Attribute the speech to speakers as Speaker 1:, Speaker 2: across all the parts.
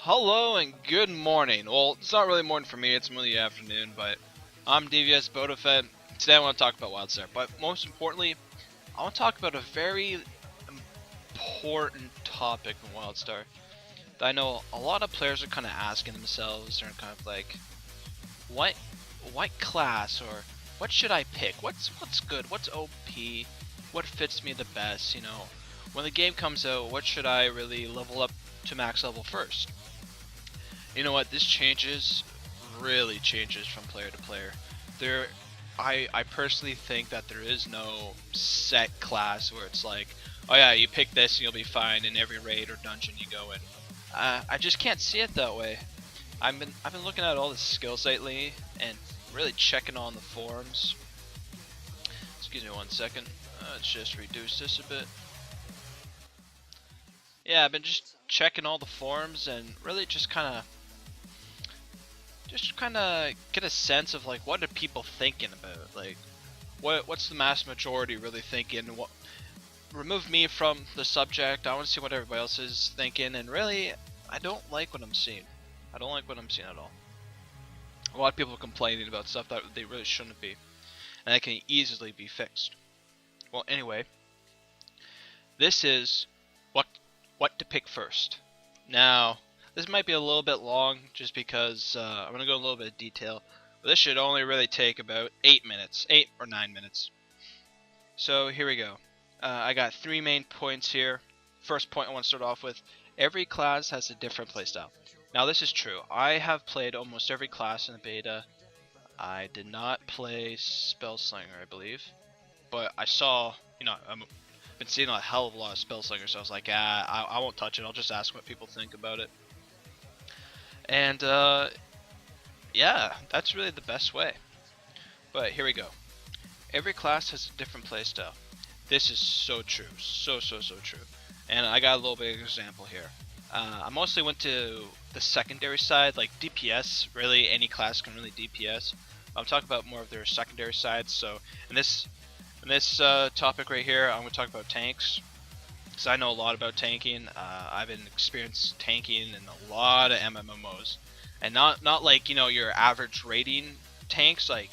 Speaker 1: Hello and good morning. Well, it's not really morning for me, it's really afternoon, but I'm DVS Fed. Today I want to talk about Wildstar, but most importantly, I want to talk about a very important topic in Wildstar that I know a lot of players are kind of asking themselves. They're kind of like, what what class or what should I pick? What's good? What's OP? What fits me the best? When the game comes out, what should I really level up to max level first? You know what? This really changes from player to player. There, I personally think that there is no set class where it's like, oh yeah, you pick this and you'll be fine in every raid or dungeon you go in. I just can't see it that way. I've been looking at all the skills lately and really checking on the forums. Excuse me one second. Let's just reduce this a bit. Yeah, I've been just checking all the forums and really just kind of get a sense of like what are people thinking about, like what's the mass majority really thinking. What remove me from the subject. I want to see what everybody else is thinking, and really I don't like what I'm seeing. I don't like what I'm seeing at all. A lot of people are complaining about stuff that they really shouldn't be, and that can easily be fixed. Well, anyway, this is what to pick first. Now, this might be a little bit long just because I'm going to go a little bit of detail. But this should only really take about 8 minutes, 8 or 9 minutes. So here we go. I got 3 main points here. First point I want to start off with. Every class has a different playstyle. Now this is true. I have played almost every class in the beta. I did not play Spellslinger, I believe. But I saw, I've been seeing a hell of a lot of Spellslingers, so I was like, I won't touch it. I'll just ask what people think about it. And yeah, that's really the best way. But here we go. Every class has a different playstyle. This is so true, so true. And I got a little bit of an example here. I mostly went to the secondary side, like DPS. Really, any class can really DPS. I'm talking about more of their secondary sides. So in this topic right here, I'm going to talk about tanks. Because I know a lot about tanking. I've been experienced tanking in a lot of MMOs, and not like your average rating tanks, like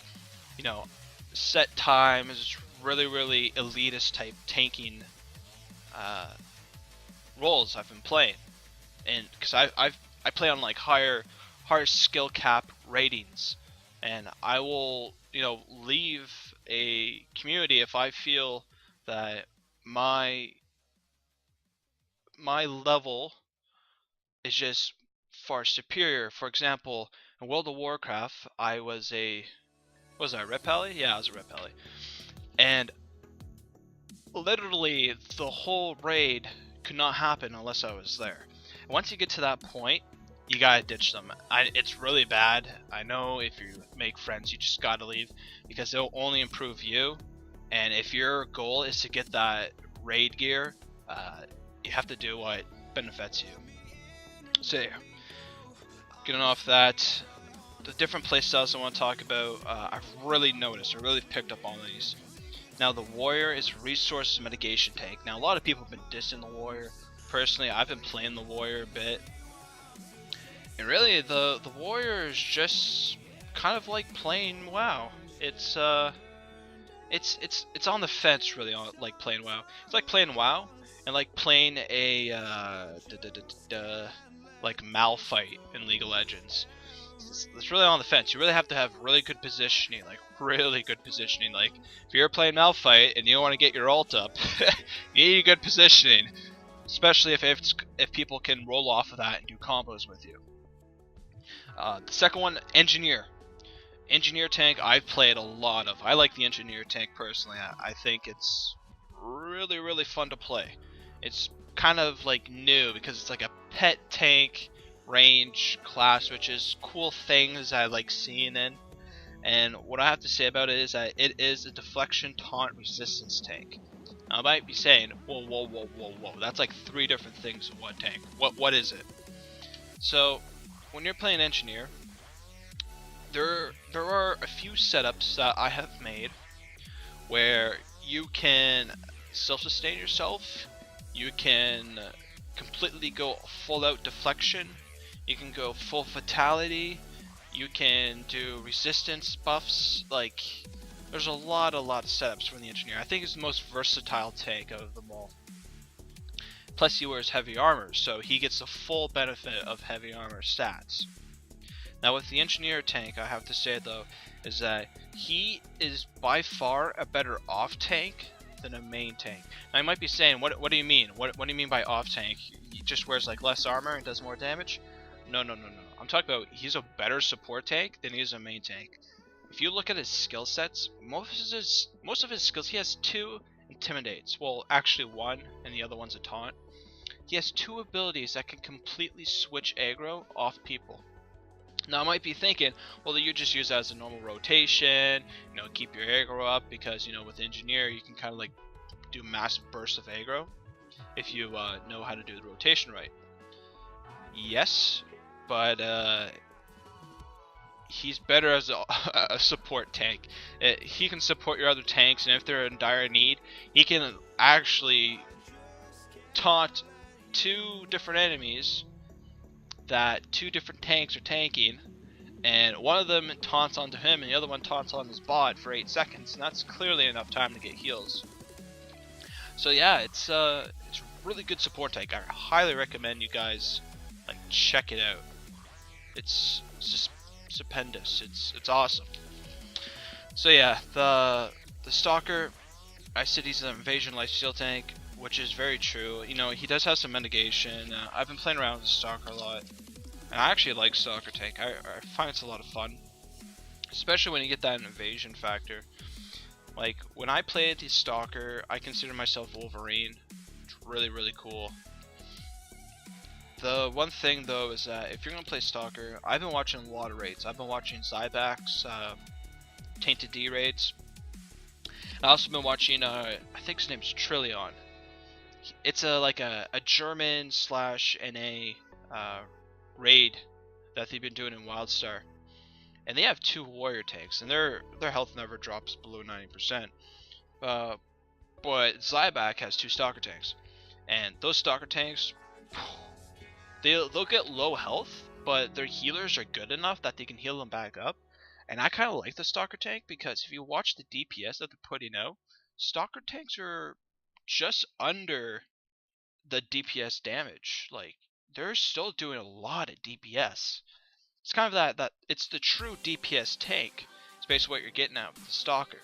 Speaker 1: set times, really elitist type tanking roles I've been playing, and because I play on like higher skill cap ratings, and I will leave a community if I feel that my level is just far superior. For example, in World of Warcraft, I was a Red Pally? Yeah, I was a Red Pally. And literally the whole raid could not happen unless I was there. And once you get to that point, you gotta ditch them. It's really bad. I know if you make friends, you just gotta leave because they'll only improve you. And if your goal is to get that raid gear, you have to do what benefits you. So yeah, getting off that, the different playstyles I want to talk about, I've really noticed, I really picked up on these. Now the warrior is a resource mitigation tank. Now a lot of people have been dissing the warrior. Personally, I've been playing the warrior a bit, and really the warrior is just kind of like playing WoW. It's on the fence really, on like playing WoW. It's like playing WoW and like playing a like Malphite in League of Legends. It's really on the fence. You really have to have really good positioning, like really good positioning. Like if you're playing Malphite and you don't want to get your ult up, you need good positioning, especially if people can roll off of that and do combos with you. The second one, engineer. Engineer tank I've played a lot of. I like the engineer tank personally. I think it's really fun to play. It's kind of like new because it's like a pet tank range class, which is cool things I like seeing in. And what I have to say about it is that it is a deflection taunt resistance tank. Now I might be saying, whoa, that's like 3 different things in one tank. What is it? So when you're playing engineer, there are a few setups that I have made where you can self-sustain yourself, you can completely go full out deflection, You can go full fatality. You can do resistance buffs. Like, there's a lot of setups from the engineer. I think he's the most versatile tank of them all. Plus, he wears heavy armor, so he gets the full benefit of heavy armor stats. Now, with the engineer tank, I have to say though, is that he is by far a better off tank than a main tank. Now, you might be saying, what do you mean? What do you mean by off tank? He just wears like less armor and does more damage? No. I'm talking about he's a better support tank than he is a main tank. If you look at his skill sets, most of his skills, he has 2 intimidates. Well, actually 1, and the other one's a taunt. He has 2 abilities that can completely switch aggro off people. Now I might be thinking, well, you just use that as a normal rotation, you know, keep your aggro up, because, you know, with engineer you can kind of like do massive bursts of aggro if you know how to do the rotation right. Yes, but he's better as a support tank. He can support your other tanks, and if they're in dire need, he can actually taunt 2 different enemies that 2 different tanks are tanking, and one of them taunts onto him and the other one taunts on his bot for 8 seconds, and that's clearly enough time to get heals. So yeah, it's a really good support tank. I highly recommend you guys like check it out. It's just stupendous. It's awesome. So yeah, the Stalker, I said he's an invasion lifesteal tank, which is very true. You know, he does have some mitigation. I've been playing around with the Stalker a lot, and I actually like Stalker tank. I find it's a lot of fun, especially when you get that invasion factor. Like, when I played the Stalker, I consider myself Wolverine. It's really cool. The one thing though is that if you're gonna play Stalker, I've been watching a lot of raids. I've been watching Zybak's Tainted D raids. I also been watching I think his name's Trillion. It's like a German / NA raid that they've been doing in Wildstar, and they have 2 warrior tanks, and their health never drops below 90%. But Zybak has 2 stalker tanks, and those stalker tanks, they'll get low health, but their healers are good enough that they can heal them back up. And I kind of like the stalker tank, because if you watch the DPS that they're putting out, stalker tanks are just under the DPS damage. Like, they're still doing a lot of DPS. It's kind of that it's the true DPS tank. It's basically what you're getting out with the Stalker.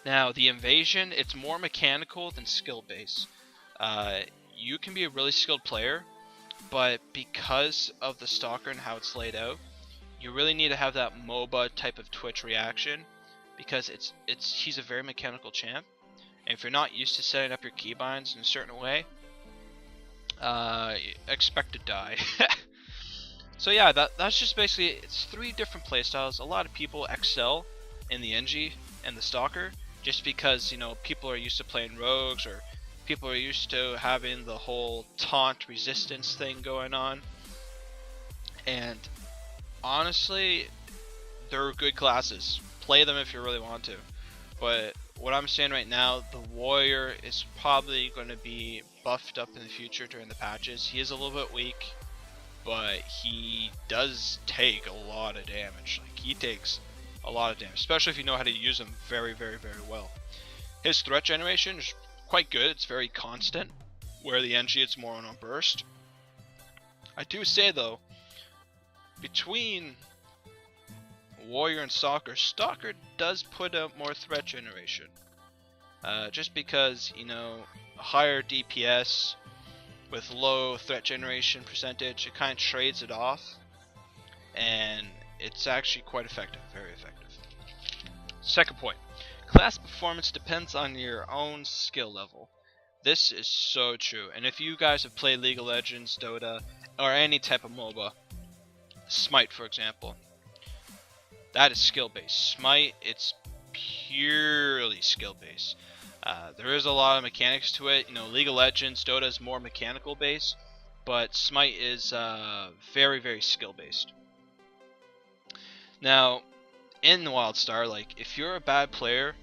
Speaker 1: Now, the Invasion, it's more mechanical than skill based. You can be a really skilled player, but because of the Stalker and how it's laid out, you really need to have that MOBA type of Twitch reaction, because he's a very mechanical champ. And if you're not used to setting up your keybinds in a certain way, expect to die. So yeah, that's just basically, it's 3 different playstyles. A lot of people excel in the NG and the Stalker, just because, you know, people are used to playing rogues, or people are used to having the whole taunt resistance thing going on. And honestly, they're good classes. Play them if you really want to. But what I'm saying right now, the warrior is probably going to be buffed up in the future during the patches. He is a little bit weak, but he does take a lot of damage. Like, he takes a lot of damage, especially if you know how to use him very well. His threat generation is quite good. It's very constant, where the NG it's more on a burst. I do say though, between warrior and stalker, Stalker does put out more threat generation. Just because, you know, higher DPS with low threat generation percentage, it kind of trades it off, and it's actually quite effective, very effective. Second point, class performance depends on your own skill level. This is so true, and if you guys have played League of Legends, Dota, or any type of MOBA, Smite for example, that is skill based. Smite, it's purely skill based. There is a lot of mechanics to it. You know, League of Legends, Dota is more mechanical based, but Smite is very skill based. Now, in Wildstar, like, if you're a bad player,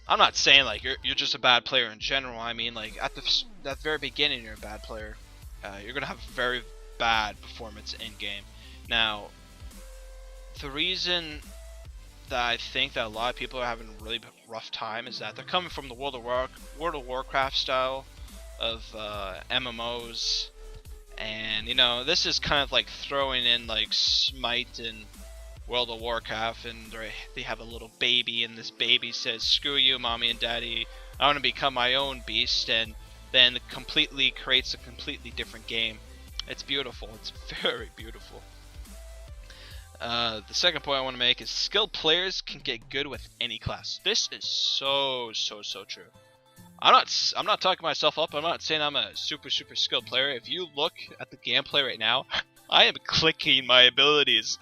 Speaker 1: I'm not saying like you're just a bad player in general. I mean, like, at the very beginning, you're a bad player. You're gonna have very bad performance in game. Now, the reason that I think that a lot of people are having a really rough time is that they're coming from the World of Warcraft style of MMOs, and you know, this is kind of like throwing in like Smite and World of Warcraft, and they have a little baby, and this baby says, "Screw you, mommy and daddy, I want to become my own beast," and then completely creates a completely different game. It's beautiful. It's very beautiful. The second point I want to make is skilled players can get good with any class. This is so true. I'm not talking myself up. I'm not saying I'm a super skilled player. If you look at the gameplay right now, I am clicking my abilities.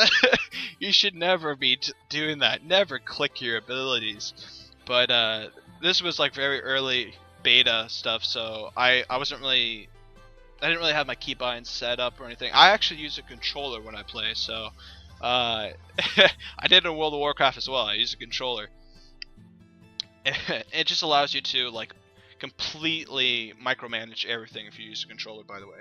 Speaker 1: You should never be doing that. Never click your abilities. But this was like very early beta stuff, so I didn't really have my keybinds set up or anything. I actually use a controller when I play, so I did in World of Warcraft as well. I use a controller. It just allows you to like completely micromanage everything if you use a controller, by the way.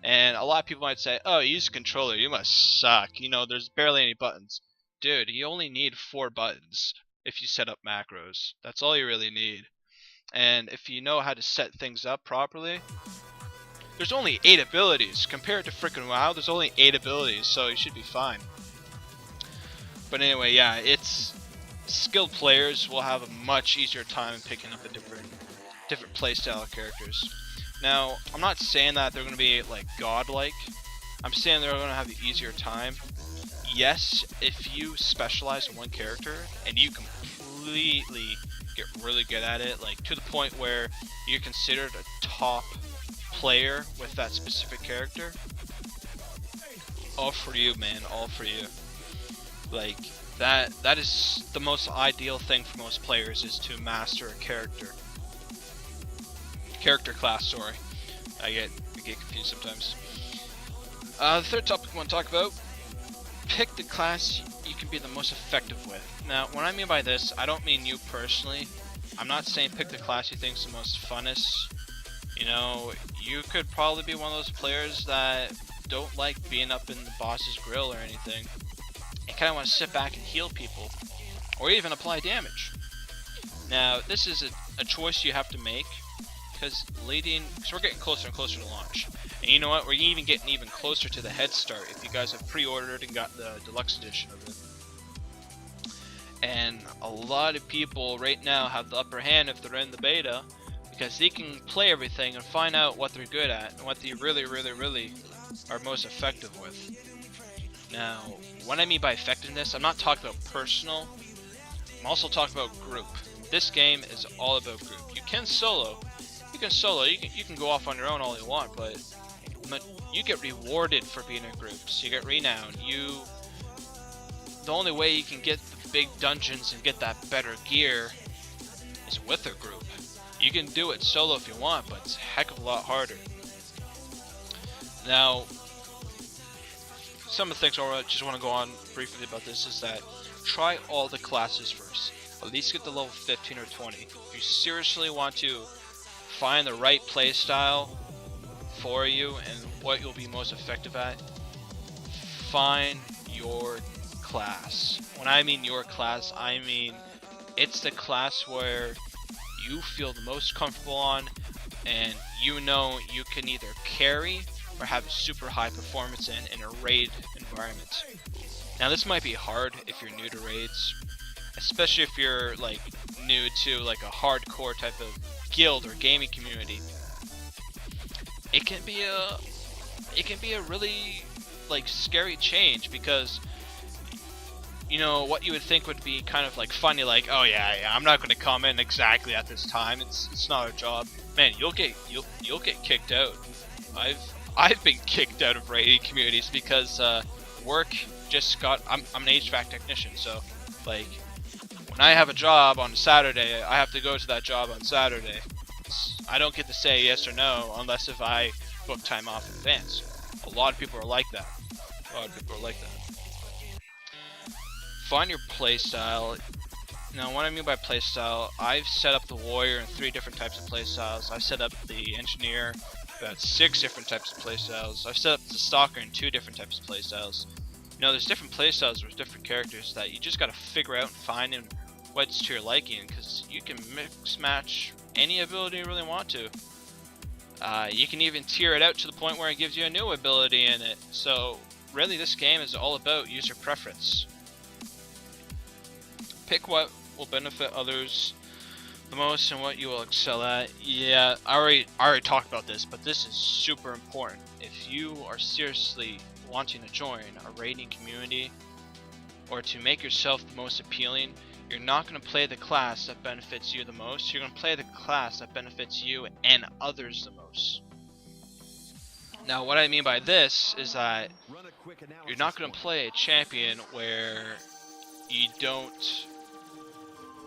Speaker 1: And a lot of people might say, "Oh, you use a controller, you must suck. You know, there's barely any buttons." Dude, you only need 4 buttons if you set up macros. That's all you really need. And if you know how to set things up properly, there's only 8 abilities. Compared to frickin' WoW, there's only 8 abilities, so you should be fine. But anyway, yeah, it's skilled players will have a much easier time picking up a different playstyle of characters. Now, I'm not saying that they're going to be like godlike. I'm saying they're going to have the easier time. Yes, if you specialize in one character and you completely get really good at it, like to the point where you're considered a top player with that specific character, all for you, man, all for you. Like that is the most ideal thing for most players, is to master a character class, sorry. I get confused sometimes. The third topic I want to talk about: pick the class you can be the most effective with. Now, what I mean by this, I don't mean you personally. I'm not saying pick the class you think is the most funnest. You know, you could probably be one of those players that don't like being up in the boss's grill or anything, and kind of want to sit back and heal people, or even apply damage. Now, this is a choice you have to make, because we're getting closer and closer to launch. And you know what? We're even getting even closer to the head start if you guys have pre-ordered and got the deluxe edition of it. And a lot of people right now have the upper hand if they're in the beta, because they can play everything and find out what they're good at and what they really are most effective with. Now, what I mean by effectiveness, I'm not talking about personal. I'm also talking about group. This game is all about group. You can solo. You can go off on your own all you want, but you get rewarded for being in groups. You get renown. The only way you can get the big dungeons and get that better gear is with a group. You can do it solo if you want, but it's a heck of a lot harder. Now, some of the things I just want to go on briefly about this is that try all the classes first. At least get to level 15 or 20. If you seriously want to find the right playstyle for you and what you'll be most effective at, find your class. When I mean your class, I mean it's the class where you feel the most comfortable on, and you know you can either carry or have a super high performance in a raid environment. Now, this might be hard if you're new to raids, especially if you're like new to like a hardcore type of guild or gaming community. It can be a really like scary change, because you know what you would think would be kind of like funny, like, oh yeah, I'm not going to come in exactly at this time. It's not our job. Man, you'll get kicked out. I've been kicked out of raiding communities because work just got. I'm an HVAC technician, so like when I have a job on Saturday, I have to go to that job on Saturday. I don't get to say yes or no unless if I book time off in advance. A lot of people are like that. Find your playstyle. Now, what I mean by playstyle, I've set up the warrior in 3 different types of playstyles. I've set up the engineer, about 6 different types of playstyles. I've set up the Stalker in 2 different types of playstyles. You know, there's different playstyles with different characters that you just gotta figure out and find and what's to your liking, because you can mix match any ability you really want to. You can even tier it out to the point where it gives you a new ability in it. So really this game is all about user preference. Pick what will benefit others the most and what you will excel at. Yeah, I already talked about this, but this is super important. If you are seriously wanting to join a raiding community or to make yourself the most appealing, you're not going to play the class that benefits you the most. You're going to play the class that benefits you and others the most. Now, what I mean by this is that you're not going to play a champion where you don't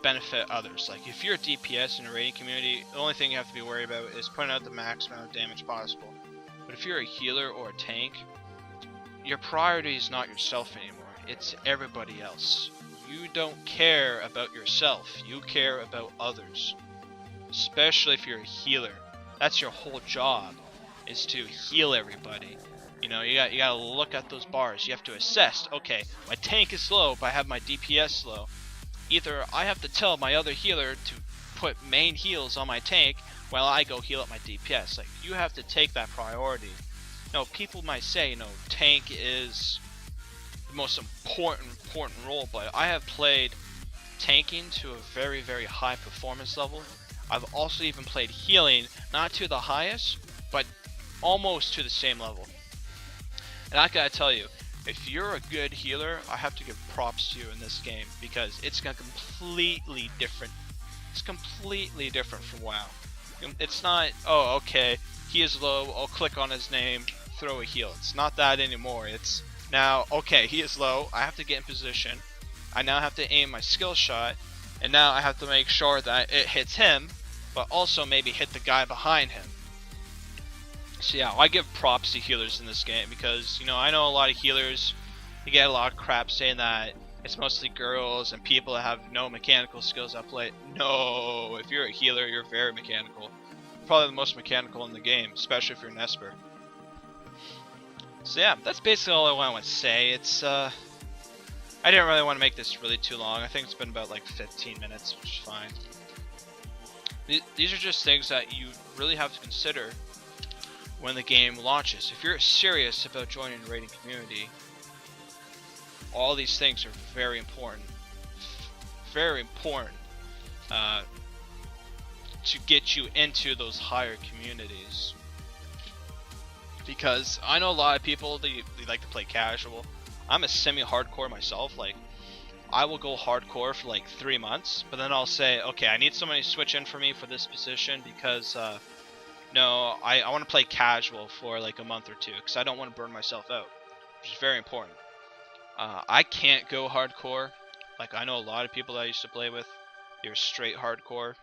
Speaker 1: benefit others. Like, if you're a DPS in a raiding community, the only thing you have to be worried about is putting out the max amount of damage possible. But if you're a healer or a tank, your priority is not yourself anymore. It's everybody else. You don't care about yourself. You care about others. Especially if you're a healer. That's your whole job, is to heal everybody. You know, you gotta look at those bars. You have to assess, okay, my tank is low, but I have my DPS low. Either I have to tell my other healer to put main heals on my tank while I go heal up my DPS. Like, you have to take that priority. Now, people might say, you know, tank is the most important role, but I have played tanking to a very, very high performance level. I've also even played healing, not to the highest, but almost to the same level. And I gotta tell you, if you're a good healer, I have to give props to you in this game, because it's completely different. It's completely different from WoW. It's not, oh, okay, he is low, I'll click on his name, throw a heal. It's not that anymore. It's now, okay, he is low, I have to get in position. I now have to aim my skill shot, and now I have to make sure that it hits him, but also maybe hit the guy behind him. So yeah, I give props to healers in this game, because, you know, I know a lot of healers, you get a lot of crap saying that it's mostly girls and people that have no mechanical skills that play. No, if you're a healer, you're very mechanical. Probably the most mechanical in the game, especially if you're an Esper. So yeah, that's basically all I want to say. It's I didn't really want to make this really too long. I think it's been about like 15 minutes, which is fine. These are just things that you really have to consider when the game launches. If you're serious about joining a raiding community, all these things are very important. Very important to get you into those higher communities. Because I know a lot of people, they like to play casual. I'm a semi-hardcore myself. Like, I will go hardcore for like 3 months, but then I'll say, okay, I need somebody to switch in for me for this position, because no, I want to play casual for like a month or 2, because I don't want to burn myself out, which is very important. I can't go hardcore. Like, I know a lot of people that I used to play with, you're straight hardcore.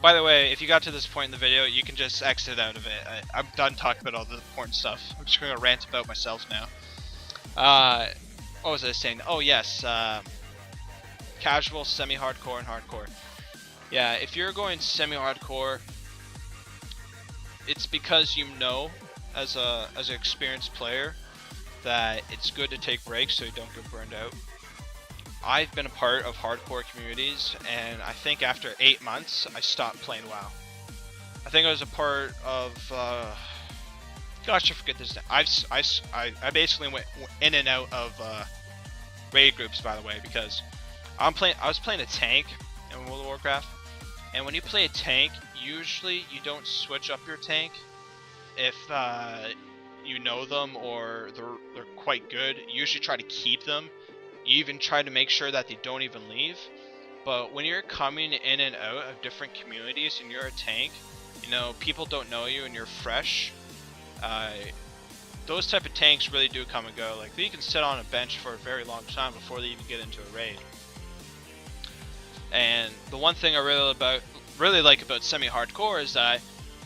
Speaker 1: By the way, if you got to this point in the video, you can just exit out of it. I'm done talking about all the important stuff. I'm just going to rant about myself now. What was I saying? Oh yes, casual, semi-hardcore, and hardcore. Yeah, if you're going semi-hardcore, it's because you know, as an experienced player, that it's good to take breaks so you don't get burned out. I've been a part of hardcore communities, and I think after 8 months, I stopped playing WoW. I think I was a part of, gosh, I forget this name. I basically went in and out of raid groups, by the way, because I was playing a tank in World of Warcraft, and when you play a tank, usually you don't switch up your tank if you know them or they're quite good. You usually try to keep them. You even try to make sure that they don't even leave. But when you're coming in and out of different communities and you're a tank, you know, people don't know you and you're fresh, those type of tanks really do come and go. Like, they can sit on a bench for a very long time before they even get into a raid. And the one thing I really like about semi-hardcore is that,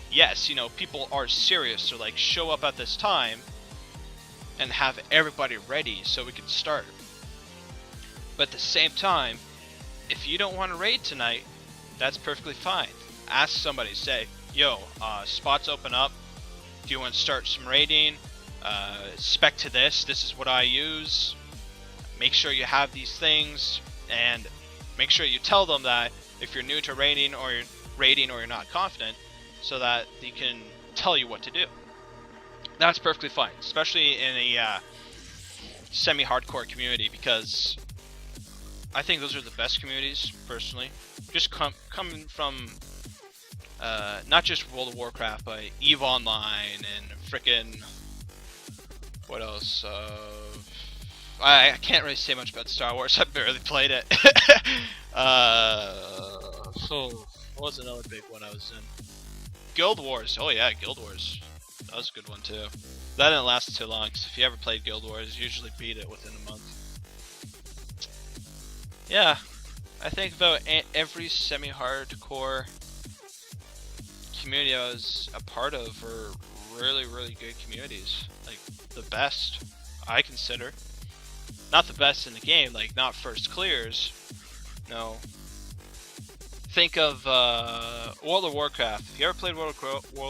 Speaker 1: yes, you know, people are serious to like show up at this time and have everybody ready so we can start. But at the same time, if you don't want to raid tonight, that's perfectly fine. Ask somebody, say, yo, spots open up. Do you want to start some raiding? Spec to this. This is what I use. Make sure you have these things, and make sure you tell them that if you're new to raiding or you're not confident, so that they can tell you what to do. That's perfectly fine, especially in a semi-hardcore community, because I think those are the best communities, personally. Just coming from not just World of Warcraft, but EVE Online and frickin' what else? I can't really say much about Star Wars. I barely played it. So what was another big one I was in? Guild Wars. Oh yeah, Guild Wars. That was a good one too. That didn't last too long, because if you ever played Guild Wars, you usually beat it within a month. Yeah, I think about every semi-hardcore community I was a part of were really, really good communities. Like, the best, I consider. Not the best in the game, like, not first clears. No. Think of World of Warcraft. If you ever played World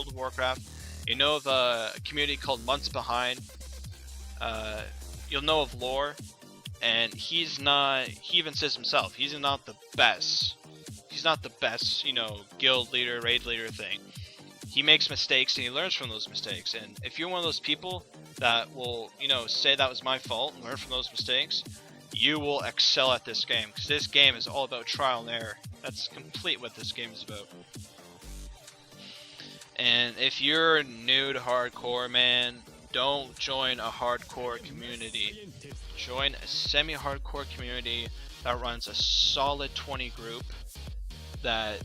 Speaker 1: of Warcraft, you know of a community called Months Behind. You'll know of Lore. And he even says himself, he's not the best. He's not the best, you know, guild leader, raid leader thing. He makes mistakes and he learns from those mistakes. And if you're one of those people that will, you know, say that was my fault and learn from those mistakes, you will excel at this game. Because this game is all about trial and error. That's complete what this game is about. And if you're new to hardcore, man, don't join a hardcore community. Join a semi-hardcore community that runs a solid 20 group that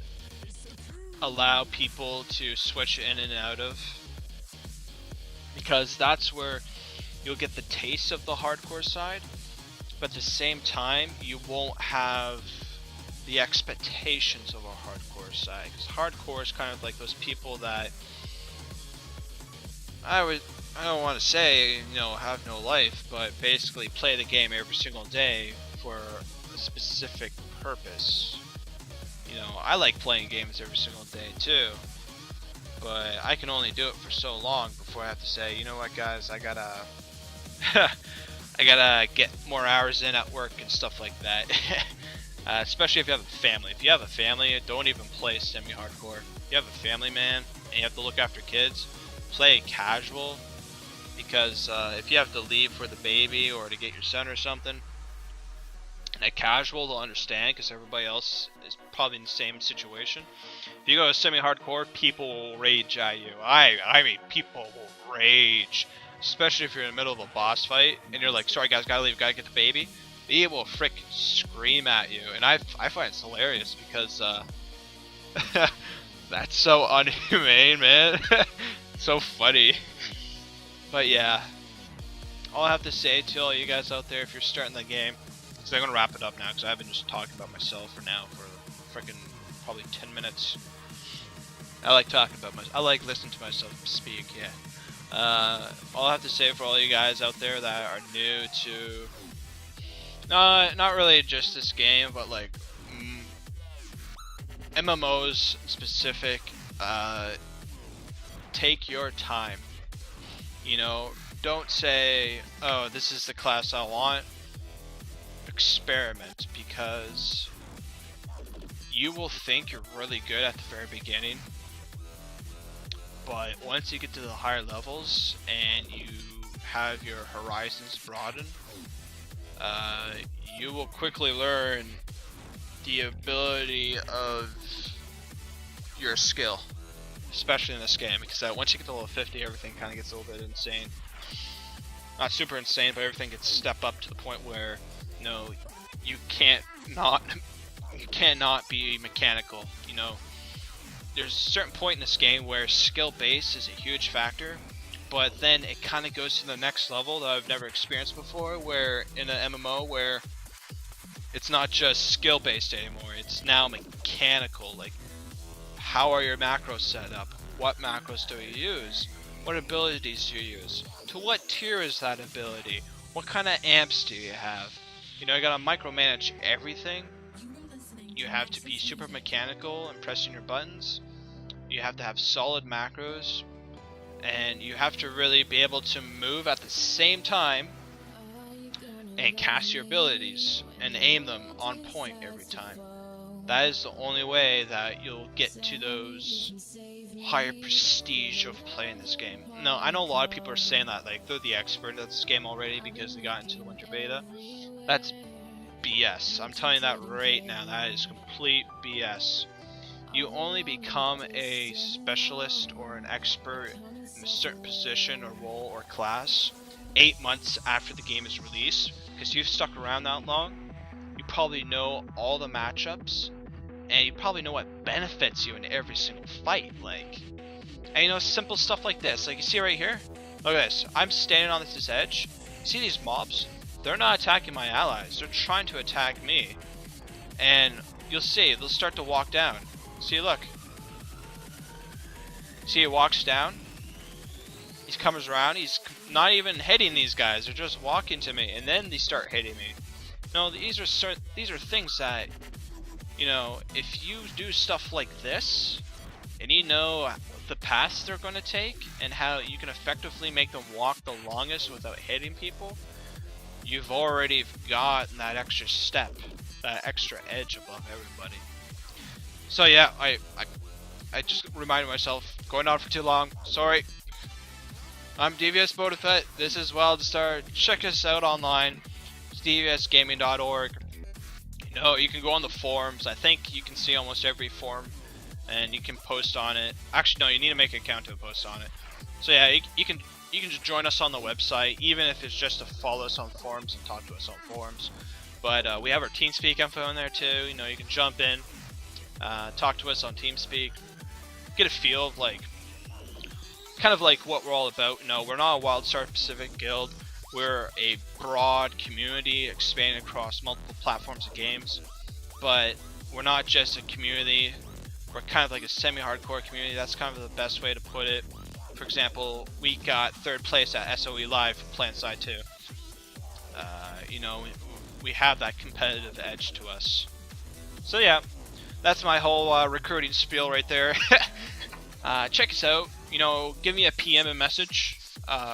Speaker 1: allow people to switch in and out of, because that's where you'll get the taste of the hardcore side, but at the same time you won't have the expectations of a hardcore side, because hardcore is kind of like those people that I don't want to say, you know, have no life, but basically play the game every single day for a specific purpose. You know, I like playing games every single day too, but I can only do it for so long before I have to say, you know what, guys, I gotta I gotta get more hours in at work and stuff like that. Especially if you have a family. If you have a family, don't even play semi-hardcore. If you have a family, man, and you have to look after kids, play casual. Because if you have to leave for the baby or to get your son or something, a casual will understand, because everybody else is probably in the same situation. If you go to semi-hardcore, people will rage at you. I mean, people will rage. Especially if you're in the middle of a boss fight and you're like, sorry guys, gotta leave, gotta get the baby. They will frickin' scream at you. And I find it's hilarious, because that's so unhumane, man. So funny. But yeah, all I have to say to all you guys out there, if you're starting the game, because I'm going to wrap it up now, because I've been just talking about myself for now for freaking probably 10 minutes. I like talking about myself. I like listening to myself speak, yeah. All I have to say for all you guys out there that are new to, not really just this game, but like MMOs in specific, take your time. You know, don't say, oh, this is the class I want. Experiment, because you will think you're really good at the very beginning, but once you get to the higher levels and you have your horizons broaden, you will quickly learn the ability of your skill. Especially in this game, because once you get to level 50, everything kind of gets a little bit insane. Not super insane, but everything gets step up to the point where, you know, you cannot be mechanical. You know, there's a certain point in this game where skill base is a huge factor, but then it kind of goes to the next level that I've never experienced before, where in an MMO where it's not just skill based anymore, it's now mechanical. Like, how are your macros set up? What macros do you use? What abilities do you use? To what tier is that ability? What kind of amps do you have? You know, you gotta micromanage everything. You have to be super mechanical and pressing your buttons. you have to have solid macros, and you have to really be able to move at the same time and cast your abilities and aim them on point every time. That is the only way that you'll get to those higher prestige of playing this game. No, I know a lot of people are saying that like they're the expert at this game already because they got into the winter beta. That's BS. I'm telling you that right now. That is complete BS. You only become a specialist or an expert in a certain position or role or class 8 months after the game is released, because you've stuck around that long. You probably know all the matchups, and you probably know what benefits you in every single fight. Like, and you know, simple stuff like this. Like, you see right here? Look at this. I'm standing on this edge. See these mobs? They're not attacking my allies. They're trying to attack me. And you'll see, they'll start to walk down. See, look. See, he walks down. He comes around. He's not even hitting these guys. They're just walking to me, and then they start hitting me. No, these are things that, you know, if you do stuff like this, and you know the paths they're going to take, and how you can effectively make them walk the longest without hitting people, you've already got that extra step, that extra edge above everybody. So yeah, I just reminded myself, going on for too long, sorry. I'm DVS Bodafet, this is Wildstar. Check us out online, it's dvsgaming.org. You know, you can go on the forums. I think you can see almost every forum, and you can post on it. Actually, no, you need to make an account to post on it. So yeah, you can just join us on the website, even if it's just to follow us on forums and talk to us on forums. But we have our TeamSpeak info in there too. You know, you can jump in, talk to us on TeamSpeak, get a feel of like, kind of like what we're all about. You know, we're not a Wildstar Pacific guild. We're a broad community expanding across multiple platforms and games. But we're not just a community. We're kind of like a semi-hardcore community. That's kind of the best way to put it. For example, we got 3rd place at SOE Live for PlanetSide 2. You know, we have that competitive edge to us. So yeah, that's my whole recruiting spiel right there. Check us out. You know, give me a PM and message,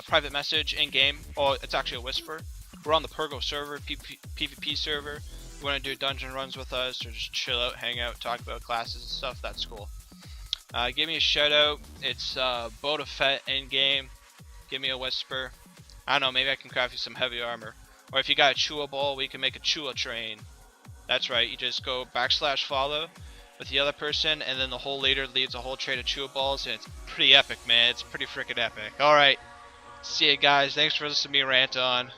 Speaker 1: private message in game. Oh, it's actually a whisper. We're on the Pergo server, PvP server. If you want to do dungeon runs with us, or just chill out, hang out, talk about classes and stuff, that's cool. Give me a shout out. It's Bodafet in game. Give me a whisper. I don't know, maybe I can craft you some heavy armor. Or if you got a chewable, we can make a chewa train. That's right, you just go /follow with the other person, and then the whole leader leads a whole train of chewables, and it's pretty epic, man. It's pretty freaking epic. Alright, see you guys. Thanks for listening to me rant on.